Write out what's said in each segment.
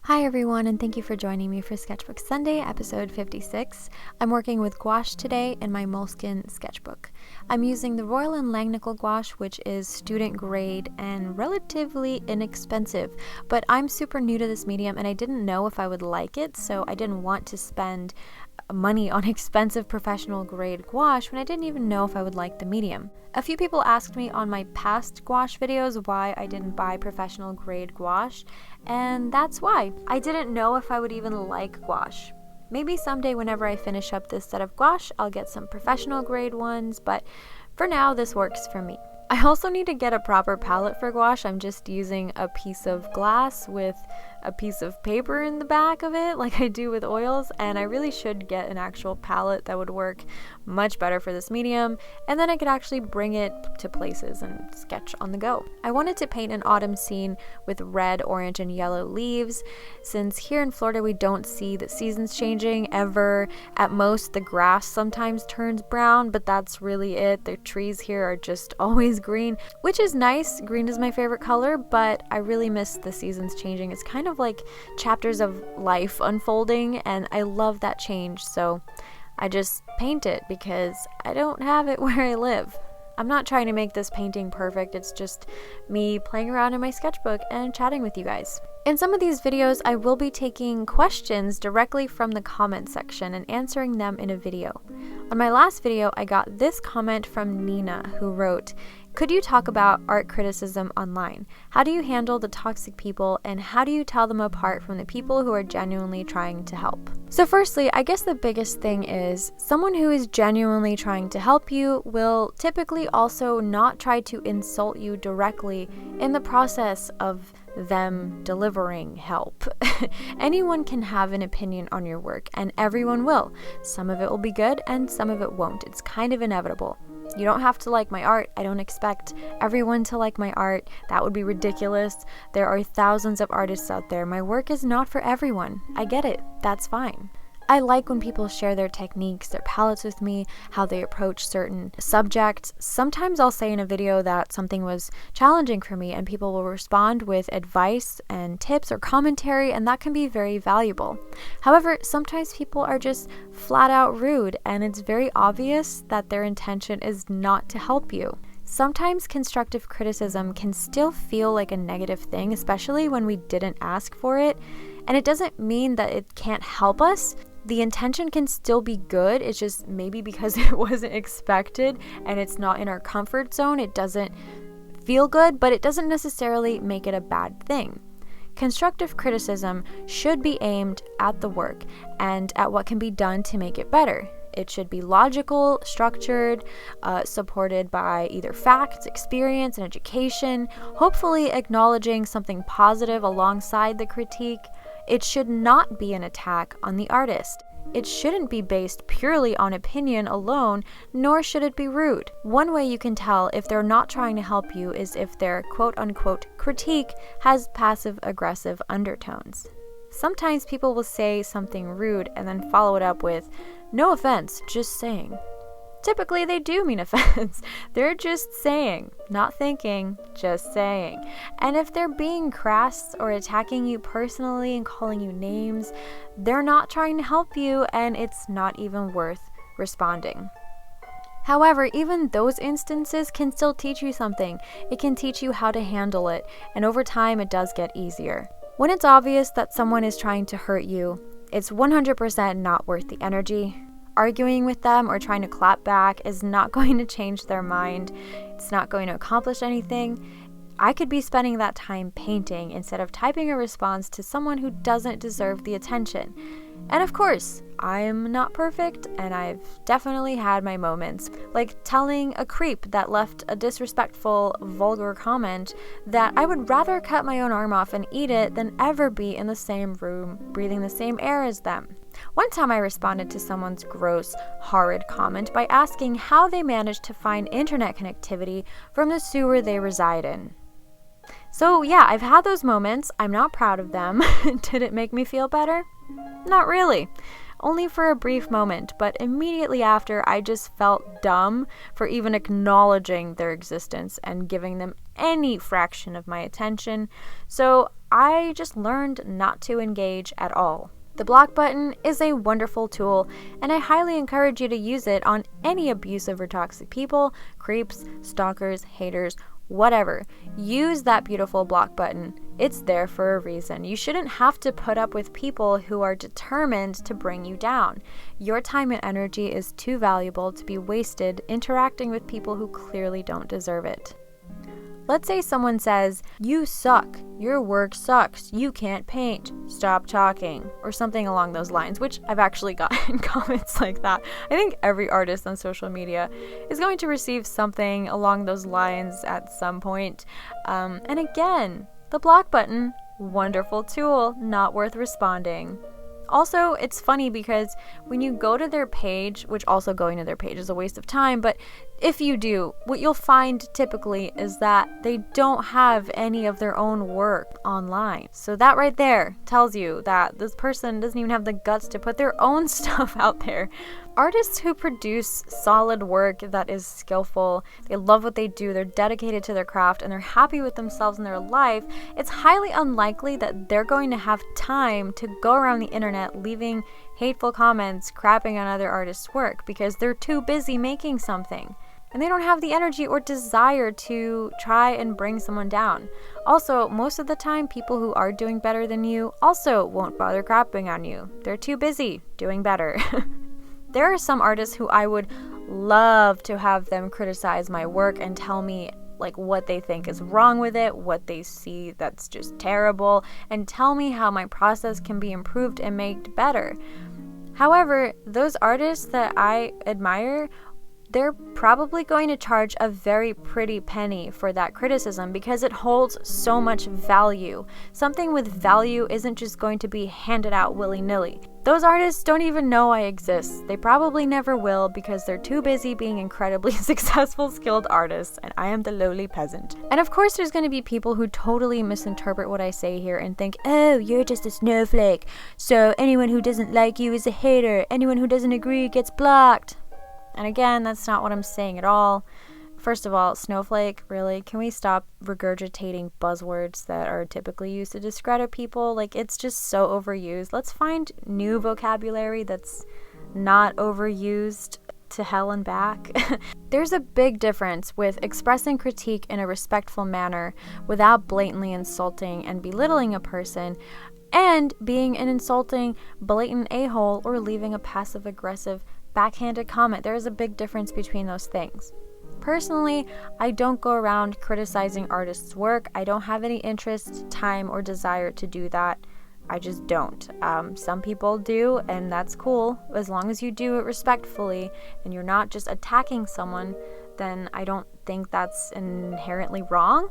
Hi everyone, and thank you for joining me for Sketchbook Sunday, episode 56. I'm working with gouache today in my moleskine sketchbook. I'm using the Royal & Langnickel gouache, which is student grade and relatively inexpensive, but I'm super new to this medium and I didn't know if I would like it, so I didn't want to spend money on expensive professional grade gouache when I didn't even know if I would like the medium. A few people asked me on my past gouache videos why I didn't buy professional grade gouache, and that's why. I didn't know if I would even like gouache. Maybe someday whenever I finish up this set of gouache, I'll get some professional grade ones, but for now this works for me. I also need to get a proper palette for gouache. I'm just using a piece of glass with a piece of paper in the back of it like I do with oils, and I really should get an actual palette that would work much better for this medium, and then I could actually bring it to places and sketch on the go. I wanted to paint an autumn scene with red, orange, and yellow leaves. Since here in Florida we don't see the seasons changing ever, at most the grass sometimes turns brown, but that's really it. The trees here are just always green, which is nice. Green is my favorite color, but I really miss the seasons changing. It's kind of like chapters of life unfolding, and I love that change, so I just paint it because I don't have it where I live. I'm not trying to make this painting perfect, it's just me playing around in my sketchbook and chatting with you guys. In some of these videos, I will be taking questions directly from the comment section and answering them in a video. On my last video, I got this comment from Lena, who wrote, "Could you talk about art criticism online? How do you handle the toxic people, and how do you tell them apart from the people who are genuinely trying to help?" So firstly, I guess the biggest thing is someone who is genuinely trying to help you will typically also not try to insult you directly in the process of them delivering help. Anyone can have an opinion on your work, and everyone will. Some of it will be good and some of it won't. It's kind of inevitable. You don't have to like my art. I don't expect everyone to like my art. That would be ridiculous. There are thousands of artists out there. My work is not for everyone. I get it. That's fine. I like when people share their techniques, their palettes with me, how they approach certain subjects. Sometimes I'll say in a video that something was challenging for me and people will respond with advice and tips or commentary, and that can be very valuable. However, sometimes people are just flat out rude, and it's very obvious that their intention is not to help you. Sometimes constructive criticism can still feel like a negative thing, especially when we didn't ask for it. And it doesn't mean that it can't help us. The intention can still be good. It's just maybe because it wasn't expected and it's not in our comfort zone, it doesn't feel good, but it doesn't necessarily make it a bad thing. Constructive criticism should be aimed at the work and at what can be done to make it better. It should be logical, structured, supported by either facts, experience, and education, hopefully acknowledging something positive alongside the critique. It should not be an attack on the artist. It shouldn't be based purely on opinion alone, nor should it be rude. One way you can tell if they're not trying to help you is if their quote-unquote critique has passive-aggressive undertones. Sometimes people will say something rude and then follow it up with, "No offense, just saying." Typically they do mean offense. They're just saying, not thinking, just saying. And if they're being crass or attacking you personally and calling you names, they're not trying to help you, and it's not even worth responding. However, even those instances can still teach you something. It can teach you how to handle it, and over time it does get easier. When it's obvious that someone is trying to hurt you, it's 100% not worth the energy. Arguing with them or trying to clap back is not going to change their mind. It's not going to accomplish anything. I could be spending that time painting instead of typing a response to someone who doesn't deserve the attention. And of course, I'm not perfect, and I've definitely had my moments, like telling a creep that left a disrespectful, vulgar comment that I would rather cut my own arm off and eat it than ever be in the same room, breathing the same air as them. One time I responded to someone's gross, horrid comment by asking how they managed to find internet connectivity from the sewer they reside in. So yeah, I've had those moments. I'm not proud of them. Did it make me feel better? Not really. Only for a brief moment, but immediately after I just felt dumb for even acknowledging their existence and giving them any fraction of my attention. So I just learned not to engage at all. The block button is a wonderful tool, and I highly encourage you to use it on any abusive or toxic people, creeps, stalkers, haters, whatever. Use that beautiful block button. It's there for a reason. You shouldn't have to put up with people who are determined to bring you down. Your time and energy is too valuable to be wasted interacting with people who clearly don't deserve it. Let's say someone says, "You suck, your work sucks, you can't paint, stop talking," or something along those lines, which I've actually gotten comments like that. I think every artist on social media is going to receive something along those lines at some point. And again, the block button, wonderful tool, not worth responding. Also, it's funny because when you go to their page, which also going to their page is a waste of time, but if you do, what you'll find typically is that they don't have any of their own work online. So that right there tells you that this person doesn't even have the guts to put their own stuff out there. Artists who produce solid work that is skillful, they love what they do, they're dedicated to their craft, and they're happy with themselves and their life, it's highly unlikely that they're going to have time to go around the internet leaving hateful comments, crapping on other artists' work, because they're too busy making something. And they don't have the energy or desire to try and bring someone down. Also, most of the time, people who are doing better than you also won't bother crapping on you. They're too busy doing better. There are some artists who I would love to have them criticize my work and tell me like what they think is wrong with it, what they see that's just terrible, and tell me how my process can be improved and made better. However, those artists that I admire, they're probably going to charge a very pretty penny for that criticism because it holds so much value. Something with value isn't just going to be handed out willy-nilly. Those artists don't even know I exist. They probably never will because they're too busy being incredibly successful, skilled artists, and I am the lowly peasant. And of course there's going to be people who totally misinterpret what I say here and think, "Oh, you're just a snowflake, so anyone who doesn't like you is a hater. Anyone who doesn't agree gets blocked." And again, that's not what I'm saying at all. First of all, snowflake, really? Can we stop regurgitating buzzwords that are typically used to discredit people? Like, it's just so overused. Let's find new vocabulary that's not overused to hell and back. There's a big difference with expressing critique in a respectful manner without blatantly insulting and belittling a person, and being an insulting, blatant a-hole or leaving a passive-aggressive backhanded comment. There is a big difference between those things. Personally, I don't go around criticizing artists' work. I don't have any interest, time, or desire to do that. I just don't. Some people do, and that's cool. As long as you do it respectfully and you're not just attacking someone, then I don't think that's inherently wrong.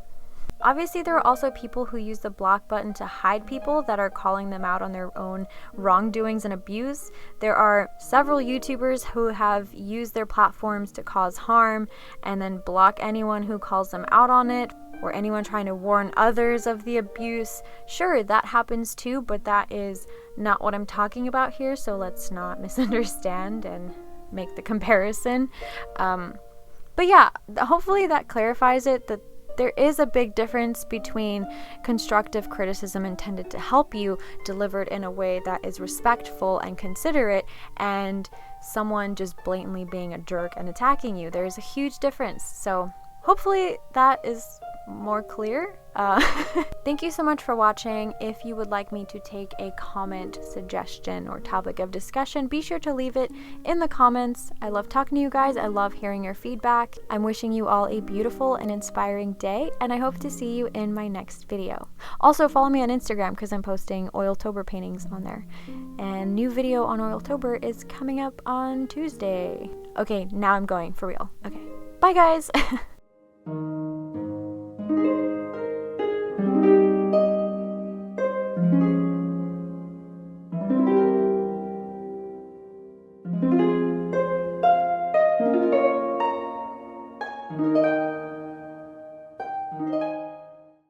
Obviously, there are also people who use the block button to hide people that are calling them out on their own wrongdoings and abuse. There are several YouTubers who have used their platforms to cause harm and then block anyone who calls them out on it, or anyone trying to warn others of the abuse. Sure, that happens too, but that is not what I'm talking about here, so let's not misunderstand and make the comparison. But yeah, hopefully that clarifies it, that there is a big difference between constructive criticism intended to help you, delivered in a way that is respectful and considerate, and someone just blatantly being a jerk and attacking you. There is a huge difference. So hopefully that is more clear. Thank you so much for watching. If you would like me to take a comment, suggestion, or topic of discussion, be sure to leave it in the comments. I love talking to you guys. I love hearing your feedback. I'm wishing you all a beautiful and inspiring day, and I hope to see you in my next video. Also, follow me on Instagram because I'm posting Oiltober paintings on there. And new video on Oiltober is coming up on Tuesday. Okay, now I'm going for real. Okay, bye guys!